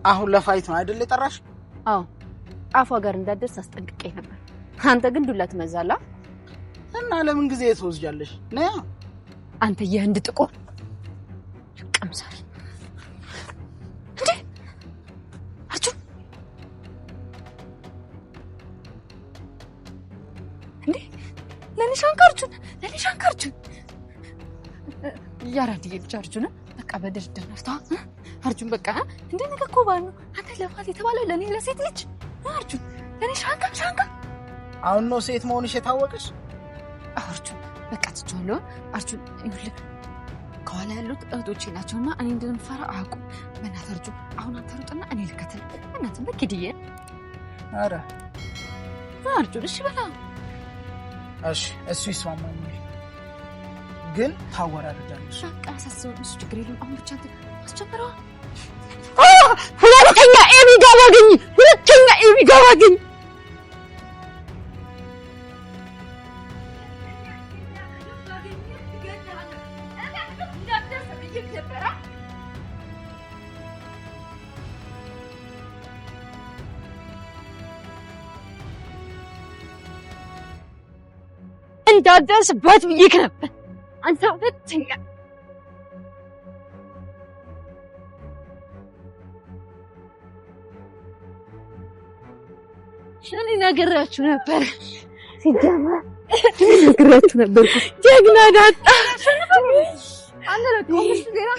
አሁን ለፋይት ነው አይደል የጠራሽ? አዎ አፏ ጋር እንዳደርስ አስጠንቅቄ ነበር። አንተ ግን ዱላ ትመዛላ እና ለምን ጊዜ ትወስጃለሽ? ነያ አንተ የህንድ ጥቁር ቀምሳል እንዴ አርጁን እንዴ ለኔ ሻንካርጁን ያራድዬ ልጅ አርጁን በቃ በድርድር ነፍታ አርጁን በቃ እንደ ነገ እኮ ባል ነው አንተ ለባል የተባለው ለኔ ለሴት ልጅ አርጁን ለኔ ሻንካ አሁን ነው ሴት መሆንሽ የታወቀሽ? አርጁን በቃ ትቻለሁ አርጁን ይኸውልህ ከኋላ ያሉት እህቶቼ ናቸውና እኔ እንደምፈራ አያውቁም። በእናትህ አርጁን አሁን አንተ ሩጥና እኔ ልከተል በእናትህ በግድዬ ኧረ አርጁን እሺ በላ እሺ እሱ ይስማማኛል ግን ታወራረዳለሽ በቃ አሳስበው እሱ ችግር የለውም አሁን ብቻ አስቸግረዋ ሁለተኛ ኤቢ ጋር ባገኝ እንዳደርስበት ብዬሽ ነበር አንተ ሁለተኛ እኔ ነግሬያችሁ ነበር ሲጀመር ነግሬያችሁ ነበር ጀግና ዳጣ አንተ ለቆምሽ ዜና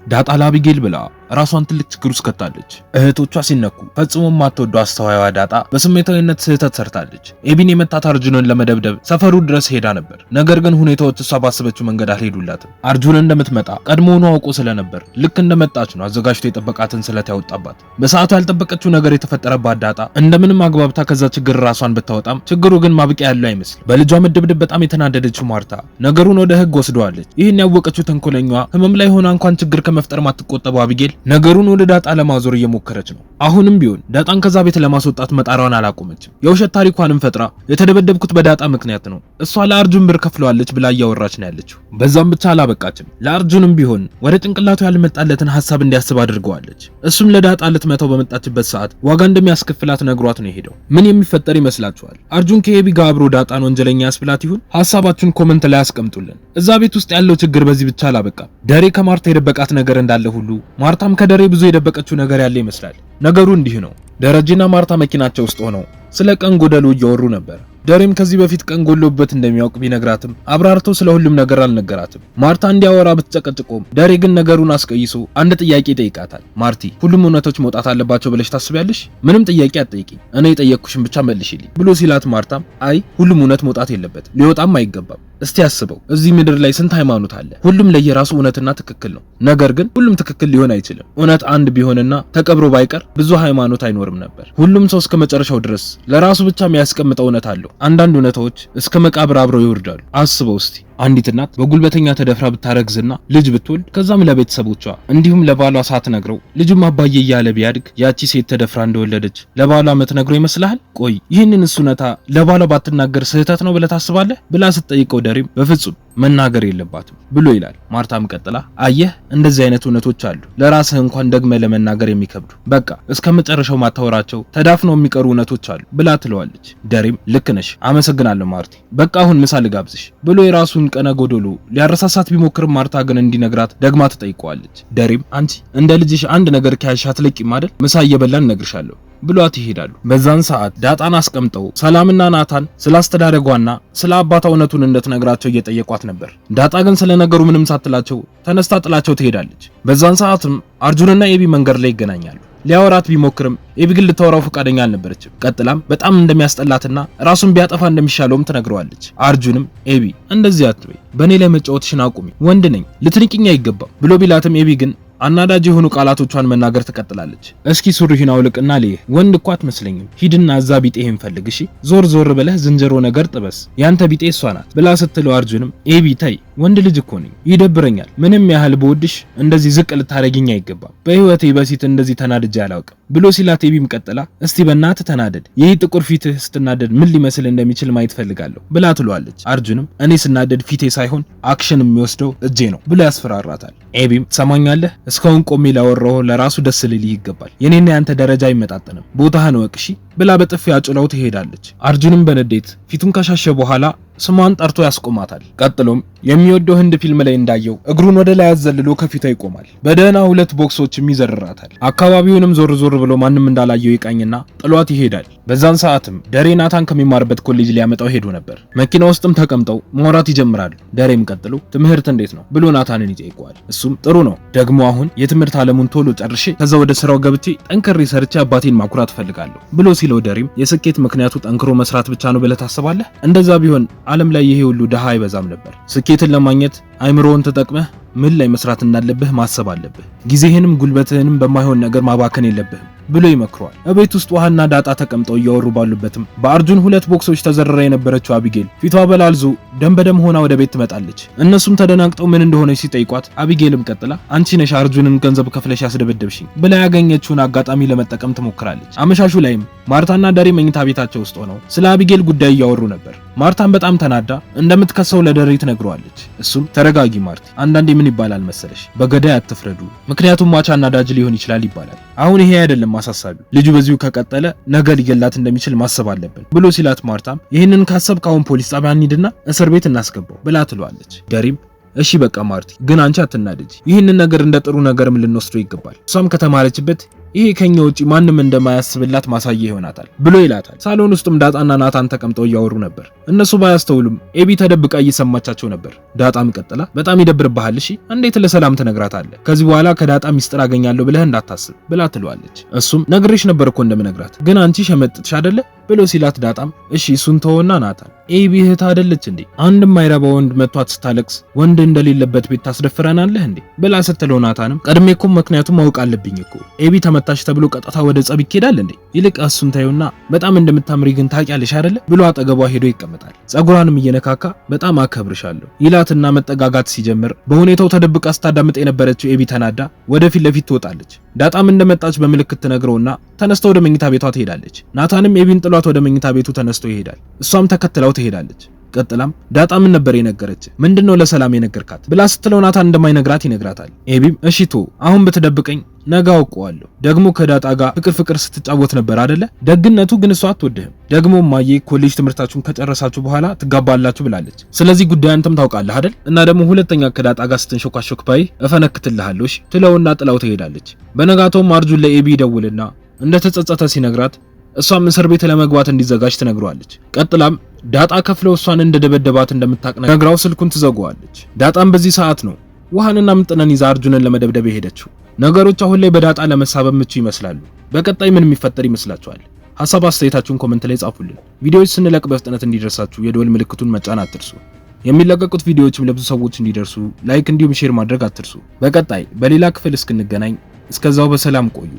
ዳጣ ለአቢጌል ብላ ራሷን ትልቅ ችግር ውስጥ ከታለች። እህቶቿ ሲነኩ ፈጽሞ ማትወደው አስተዋይዋ ዳጣ በስሜታዊነት ስህተት ሰርታለች። ኤቢን የመታት አርጁንን ለመደብደብ ሰፈሩ ድረስ ሄዳ ነበር። ነገር ግን ሁኔታዎች እሷ ባሰበችው መንገድ አልሄዱላትም። አርጁን እንደምትመጣ ቀድሞውኑ አውቆ ስለነበር ልክ እንደመጣች ነው አዘጋጅቶ የጠበቃትን ስለት ያወጣባት። በሰዓቱ ያልጠበቀችው ነገር የተፈጠረባት ዳጣ እንደምንም አግባብታ ከዛ ችግር ራሷን ብታወጣም ችግሩ ግን ማብቂያ ያለው አይመስልም። በልጇ መደብደብ በጣም የተናደደችው ማርታ ነገሩን ወደ ህግ ወስደዋለች። ይህን ያወቀችው ተንኮለኛዋ ህመም ላይ ሆና እንኳን ችግር ከመፍጠር ማትቆጠበው አቢጌል ነገሩን ወደ ዳጣ ለማዞር እየሞከረች ነው። አሁንም ቢሆን ዳጣን ከዛ ቤት ለማስወጣት መጣሯን አላቆመችም። የውሸት ታሪኳንም ፈጥራ የተደበደብኩት በዳጣ ምክንያት ነው እሷ ለአርጁን ብር ከፍለዋለች ብላ እያወራች ነው ያለችው። በዛም ብቻ አላበቃችም። ለአርጁንም ቢሆን ወደ ጭንቅላቱ ያልመጣለትን ሐሳብ እንዲያስብ አድርገዋለች። እሱም ለዳጣ ልትመተው በመጣችበት ሰዓት ዋጋ እንደሚያስከፍላት ነግሯት ነው የሄደው። ምን የሚፈጠር ይመስላችኋል? አርጁን ከኤቢ ጋር አብሮ ዳጣን ወንጀለኛ ያስብላት ይሁን? ሐሳባችሁን ኮሜንት ላይ አስቀምጡልን። እዛ ቤት ውስጥ ያለው ችግር በዚህ ብቻ አላበቃም። ደሬ ከማርታ የደበቃት ነገር እንዳለ ሁሉ ማርታም ከደሬ ብዙ የደበቀችው ነገር ያለ ይመስላል። ነገሩ እንዲህ ነው። ደረጀና ማርታ መኪናቸው ውስጥ ሆነው ስለ ቀን ጎደሉ እያወሩ ነበር። ደሬም ከዚህ በፊት ቀን ጎሎበት እንደሚያውቅ ቢነግራትም አብራርቶ ስለ ሁሉም ነገር አልነገራትም። ማርታ እንዲያወራ ብትጨቀጭቆም ደሬ ግን ነገሩን አስቀይሶ አንድ ጥያቄ ይጠይቃታል። ማርቲ ሁሉም እውነቶች መውጣት አለባቸው ብለሽ ታስቢያለሽ? ምንም ጥያቄ አትጠይቂኝ፣ እኔ የጠየቅኩሽን ብቻ መልሽልኝ ብሎ ሲላት ማርታም አይ ሁሉም እውነት መውጣት የለበትም ሊወጣም አይገባም። እስቲ አስበው እዚህ ምድር ላይ ስንት ሃይማኖት አለ? ሁሉም ለየራሱ እውነትና ትክክል ነው። ነገር ግን ሁሉም ትክክል ሊሆን አይችልም። እውነት አንድ ቢሆንና ተቀብሮ ባይቀር ብዙ ሃይማኖት አይኖርም ነበር። ሁሉም ሰው እስከ መጨረሻው ድረስ ለራሱ ብቻ የሚያስቀምጠው እውነት አለው። አንዳንድ እውነታዎች እስከ መቃብር አብረው ይወርዳሉ። አስበው እስቲ አንዲት እናት በጉልበተኛ ተደፍራ ብታረግዝና ልጅ ብትወልድ ከዛም ለቤተሰቦቿ እንዲሁም ለባሏ ሳትነግረው ልጅም አባዬ እያለ ቢያድግ ያቺ ሴት ተደፍራ እንደወለደች ለባሏ የምትነግረው ይመስልሃል? ቆይ ይህንን እሱነታ ለባሏ ባትናገር ስህተት ነው ብለህ ታስባለህ? ብላ ስትጠይቀው ደሬም በፍጹም መናገር የለባትም ብሎ ይላል። ማርታም ቀጥላ አየህ እንደዚህ አይነት እውነቶች አሉ ለራስህ እንኳን ደግመህ ለመናገር የሚከብዱ በቃ እስከ መጨረሻው ማታወራቸው ተዳፍነው የሚቀሩ እውነቶች አሉ ብላ ትለዋለች። ደሬም ልክ ነሽ አመሰግናለሁ ማርቲ በቃ አሁን ምሳ ልጋብዝሽ ብሎ የራሱን ቀነ ጎዶሎ ሊያረሳሳት ቢሞክርም ማርታ ግን እንዲነግራት ደግማ ትጠይቀዋለች። ደሬም አንቺ እንደ ልጅሽ አንድ ነገር ከያሽ አትለቂም አይደል? ምሳ እየበላን እነግርሻለሁ ብሏት ይሄዳሉ። በዛን ሰዓት ዳጣን አስቀምጠው ሰላምና ናታን ስላስተዳደጓና ስለ አባቷ እውነቱን እንድትነግራቸው እየጠየቋት ነበር። ዳጣ ግን ስለ ነገሩ ምንም ሳትላቸው ተነስታ ጥላቸው ትሄዳለች። በዛን ሰዓትም አርጁንና ኤቢ መንገድ ላይ ይገናኛሉ። ሊያወራት ቢሞክርም ኤቢ ግን ልታወራው ፈቃደኛ አልነበረችም። ቀጥላም በጣም እንደሚያስጠላትና ራሱን ቢያጠፋ እንደሚሻለውም ትነግረዋለች። አርጁንም ኤቢ እንደዚህ አትበይ፣ በእኔ ላይ መጫወትሽን አቁሚ፣ ወንድ ነኝ ልትንቂኝ አይገባም ብሎ ቢላትም ኤቢ ግን አናዳጅ የሆኑ ቃላቶቿን መናገር ትቀጥላለች። እስኪ ሱሪህን አውልቅና ልይህ፣ ወንድ እኮ አትመስለኝም፣ ሂድና እዛ ቢጤህን ፈልግ እሺ፣ ዞር ዞር ብለህ ዝንጀሮ ነገር ጥበስ፣ ያንተ ቢጤ እሷ ናት ብላ ስትለው አርጁንም ኤቢ ተይ ወንድ ልጅ እኮ ነኝ፣ ይደብረኛል። ምንም ያህል በወድሽ እንደዚህ ዝቅ ልታረጊኝ አይገባም። በህይወቴ በፊት እንደዚህ ተናድጄ አላውቅም ብሎ ሲላት ኤቢም ቀጥላ እስቲ በእናትህ ተናደድ፣ ይህ ጥቁር ፊትህ ስትናደድ ምን ሊመስል እንደሚችል ማየት ፈልጋለሁ ብላ ትሏለች። አርጁንም እኔ ስናደድ ፊቴ ሳይሆን አክሽን የሚወስደው እጄ ነው ብሎ ያስፈራራታል። ኤቢም ሰማኛለህ፣ እስካሁን ቆሜ ላወራው ለራሱ ደስ ሊልህ ይገባል። የኔና ያንተ ደረጃ አይመጣጠንም፣ ቦታህን ወቅ እሺ ብላ በጥፊ አጭላው ትሄዳለች። አርጁንም በንዴት ፊቱን ከሻሸ በኋላ ስሟን ጠርቶ ያስቆማታል። ቀጥሎም የሚወደው ህንድ ፊልም ላይ እንዳየው እግሩን ወደ ላይ አዘልሎ ከፊቷ ይቆማል። በደህና 2 ቦክሶችም ይዘርራታል። አካባቢውንም ዞር ዞር ብሎ ማንም እንዳላየው ይቃኝና ጥሏት ይሄዳል። በዛን ሰዓትም ደሬ ናታን ከሚማርበት ኮሌጅ ሊያመጣው ሄዶ ነበር። መኪና ውስጥም ተቀምጠው ማውራት ይጀምራሉ። ደሬም ቀጥሎ ትምህርት እንዴት ነው ብሎ ናታንን ይጠይቀዋል። እሱም ጥሩ ነው፣ ደግሞ አሁን የትምህርት ዓለሙን ቶሎ ጨርሼ ከዛ ወደ ስራው ገብቼ ጠንክሬ ሰርቼ አባቴን ማኩራት ፈልጋለሁ ብሎ ሲለው ደሬም የስኬት ምክንያቱ ጠንክሮ መስራት ብቻ ነው ብለህ ታስባለህ? እንደዛ ቢሆን ዓለም ላይ ይሄ ሁሉ ደሃ አይበዛም ነበር። ስኬትን ለማግኘት አይምሮውን ተጠቅመህ ምን ላይ መስራት እንዳለብህ ማሰብ አለብህ። ጊዜህንም ጉልበትህንም በማይሆን ነገር ማባከን የለብህም ብሎ ይመክረዋል። እቤት ውስጥ ውሃና ዳጣ ተቀምጠው እያወሩ ባሉበትም በአርጁን 2 ቦክሶች ተዘረራ የነበረችው አቢጌል ፊቷ በላልዞ ደም በደም ሆና ወደ ቤት ትመጣለች። እነሱም ተደናግጠው ምን እንደሆነች ሲጠይቋት አቢጌልም ቀጥላ አንቺ ነሽ አርጁንን ገንዘብ ከፍለሽ ያስደበደብሽኝ ብላ ያገኘችውን አጋጣሚ ለመጠቀም ትሞክራለች። አመሻሹ ላይም ማርታና ደሬ መኝታ ቤታቸው ውስጥ ሆነው ስለ አቢጌል ጉዳይ እያወሩ ነበር። ማርታን በጣም ተናዳ እንደምትከሰው ለደሬ ትነግረዋለች። እሱም ተረጋጊ ማርቲ፣ አንዳንዴ ምን ይባላል መሰለሽ በገዳይ አትፍረዱ፣ ምክንያቱም ሟቻና ዳጅ ሊሆን ይችላል ይባላል። አሁን ይሄ አይደለም ማሳሳቢ፣ ልጁ በዚሁ ከቀጠለ ነገ ሊገላት እንደሚችል ማሰብ አለብን ብሎ ሲላት ማርታም ይህንን ካሰብክ አሁን ፖሊስ ጣቢያ እንሂድና እስር ቤት እናስገባው ብላ ትለዋለች። ደሬም እሺ በቃ ማርቲ፣ ግን አንቺ አትናደጂ፣ ይህንን ነገር እንደ ጥሩ ነገርም ልንወስደው ይገባል። እሷም ከተማረችበት ይሄ ከኛ ውጪ ማንም እንደማያስብላት ማሳያ ይሆናታል ብሎ ይላታል። ሳሎን ውስጥም ዳጣና ናታን ተቀምጠው እያወሩ ነበር። እነሱ ባያስተውሉም ኤቢ ተደብቃ እየሰማቻቸው ነበር። ዳጣም ቀጥላ በጣም ይደብርብሃል፣ እሺ እንዴት ለሰላም ትነግራታለህ? ከዚህ በኋላ ከዳጣ ሚስጥር አገኛለሁ ብለህ እንዳታስብ ብላ ትለዋለች። እሱም ነግሬሽ ነበር እኮ እንደምነግራት፣ ግን አንቺ ሸመጥጥሽ አይደለ ብሎ ሲላት ዳጣም እሺ እሱን ተወና ናታን፣ ኤቢ እህት አይደለች እንዴ? አንድም ማይረባ ወንድ መቷት ስታለቅስ ወንድ እንደሌለበት ቤት ታስደፍረናለህ እንዴ ብላ ስትለው ናታንም ቀድሜ እኮ ምክንያቱም ማወቅ አለብኝ እኮ ኤቢ ተመታሽ ተብሎ ቀጥታ ወደ ጸብ ይኬዳል እንዴ? ይልቅ እሱን ታዩና በጣም እንደምታምሪ ግን ታውቂያለሽ አይደለ ብሎ አጠገቧ ሄዶ ይቀመጣል። ጸጉሯንም እየነካካ በጣም አከብርሻለሁ ይላትና መጠጋጋት ሲጀምር በሁኔታው ተደብቃ ስታዳምጥ የነበረችው ኤቢ ተናዳ ወደፊት ለፊት ትወጣለች። ዳጣም እንደመጣች በምልክት ትነግረውና ተነስታ ወደ መኝታ ቤቷ ትሄዳለች። ናታንም ኤቢን ጥሏት ወደ መኝታ ቤቱ ተነስቶ ይሄዳል። እሷም ተከትለው ትሄዳለች። ቀጥላም ዳጣ ምን ነበር የነገረች? ምንድነው ለሰላም የነገርካት ብላ ስትለው ናታን እንደማይነግራት ይነግራታል። ኤቢም እሺቶ አሁን ብትደብቀኝ ነገ አውቀዋለሁ። ደግሞ ከዳጣ ጋር ፍቅር ስትጫወት ነበር አይደለ? ደግነቱ ግን እሷ አትወድህም። ደግሞ ማዬ ኮሌጅ ትምህርታችሁን ከጨረሳችሁ በኋላ ትጋባላችሁ ብላለች። ስለዚህ ጉዳይ አንተም ታውቃለህ አይደል? እና ደግሞ ሁለተኛ ከዳጣ ጋር ስትንሾካሾክ ባይ እፈነክትልሃለሁ ትለውና ጥላው ትሄዳለች። በነጋታውም አርጁን ለኤቢ ይደውልና እንደተጸጸተ ሲነግራት እሷም እስር ቤት ለመግባት እንዲዘጋጅ ትነግረዋለች። ቀጥላም ዳጣ ከፍለው እሷን እንደደበደባት እንደምታውቅ ነግራው ስልኩን ትዘጋዋለች። ዳጣም በዚህ ሰዓት ነው ውሃንና ምጥነን ይዛ አርጁንን ለመደብደብ የሄደችው። ነገሮች አሁን ላይ በዳጣ ለመሳበብ ምቹ ይመስላሉ። በቀጣይ ምን የሚፈጠር ይመስላችኋል? ሐሳብ አስተያየታችሁን ኮሜንት ላይ ጻፉልን። ቪዲዮዎች ስንለቅ በፍጥነት እንዲደርሳችሁ የደወል ምልክቱን መጫን አትርሱ። የሚለቀቁት ቪዲዮዎችም ለብዙ ሰዎች እንዲደርሱ ላይክ እንዲሁም ሼር ማድረግ አትርሱ። በቀጣይ በሌላ ክፍል እስክንገናኝ እስከዛው በሰላም ቆዩ።